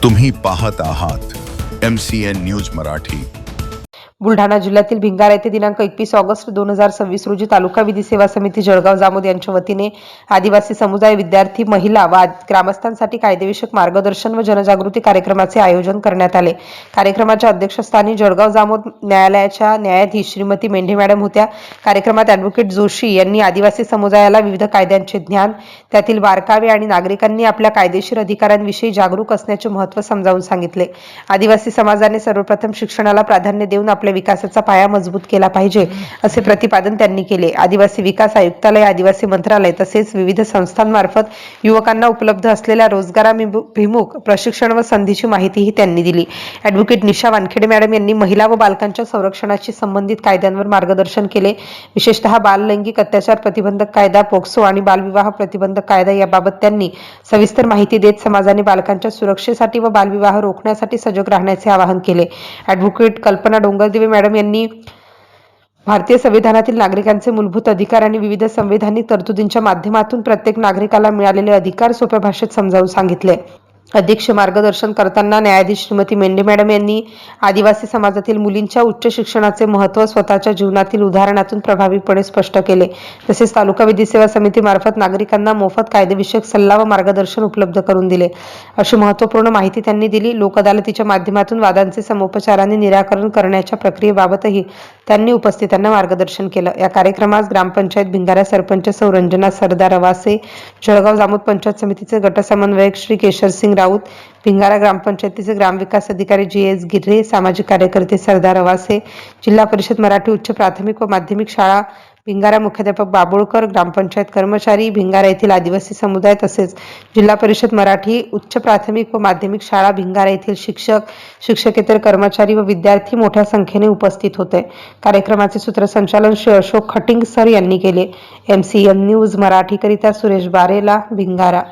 तुम्ही पाहत आहात MCN न्यूज मराठी। बुलढाणा जिल्ह्यातील भिंगारा येथे दिनांक 21 ऑगस्ट 2026 रोजी तालुका विधी सेवा समिती जळगाव जामोद यांच्या वतीने आदिवासी समुदाय, विद्यार्थी, महिला व ग्रामस्थांसाठी कायदेविषयक मार्गदर्शन व जनजागृती कार्यक्रमाचे आयोजन करण्यात आले। कार्यक्रमाच्या अध्यक्षस्थानी जळगाव जामोद न्यायालयाच्या न्यायाधीश श्रीमती मेंढे मॅडम होत्या। कार्यक्रमात ॲडव्होकेट जोशी यांनी आदिवासी समुदायाला विविध कायद्यांचे ज्ञान, त्यातील बारकावे आणि नागरिकांनी आपल्या कायदेशीर अधिकारांविषयी जागरूक असण्याचे महत्त्व समजावून सांगितले। आदिवासी समाजाने सर्वप्रथम शिक्षणाला प्राधान्य देऊन आपल्या विकासाचा पाया मजबूत केला पाहिजे असे प्रतिपादन त्यांनी केले। आदिवासी विकास आयुक्तालय, आदिवासी मंत्रालय तसेच विविध संस्थांमार्फत युवकांना उपलब्ध असलेल्या रोजगाराभिमुख प्रशिक्षण व संधीची माहितीही त्यांनी दिली। ॲडव्होकेट निशा वानखेडे मॅडम यांनी महिला व बालकांच्या संरक्षणाशी संबंधित कायद्यांवर मार्गदर्शन केले। विशेषतः बाल लैंगिक अत्याचार प्रतिबंधक कायदा, पोक्सो आणि बालविवाह प्रतिबंधक कायदा याबाबत त्यांनी सविस्तर माहिती देत समाजाने बालकांच्या सुरक्षेसाठी व बालविवाह रोखण्यासाठी सजग राहण्याचे आवाहन केले। ॲडव्होकेट कल्पना डोंगरदेवे मॅडम यांनी भारतीय संविधानातील नागरिकांचे मूलभूत अधिकार आणि विविध संवैधानिक तरतुदींच्या माध्यमातून प्रत्येक नागरिकाला मिळालेले अधिकार सोप्या भाषेत समजावून सांगितले। अध्यक्ष मार्गदर्शन करताना न्यायाधीश श्रीमती मेंढे मॅडम यांनी आदिवासी समाजातील मुलींच्या उच्च शिक्षणाचे महत्त्व स्वतःच्या जीवनातील उदाहरणातून प्रभावीपणे स्पष्ट केले। तसेच तालुका विधी सेवा समिती मार्फत नागरिकांना मोफत कायदेविषयक सल्ला व मार्गदर्शन उपलब्ध करून दिले, अशी महत्त्वपूर्ण माहिती त्यांनी दिली। लोक अदालतीच्या माध्यमातून वादांचे समोपचाराने निराकरण करण्याच्या प्रक्रियेबाबतही त्यांनी उपस्थितांना मार्गदर्शन केलं। या कार्यक्रमास ग्रामपंचायत भिंगारा सरपंच सौ रंजना सरदार अवासे, जळगाव जामोद पंचायत समितीचे गटसमन्वयक श्री केशरसिंग राऊत, भिंगारा ग्रामपंचायतीचे ग्रामविकास अधिकारी GS गिर्रे, सामाजिक कार्यकर्ते सरदार अवासे, जिल्हा परिषद मराठी उच्च प्राथमिक व माध्यमिक शाळा भिंगारा मुख्याध्यापक बाबुळकर, ग्रामपंचायत कर्मचारी भिंगारा येथील आदिवासी समुदाय तसेच जिल्हा परिषद मराठी उच्च प्राथमिक व माध्यमिक शाळा भिंगारा येथील शिक्षक, शिक्षकेतर कर्मचारी व विद्यार्थी मोठ्या संख्येने उपस्थित होते। कार्यक्रमाचे सूत्रसंचालन श्री अशोक खटिंग सर यांनी केले। MCN न्यूज मराठी करिता सुरेश बारेला, भिंगारा।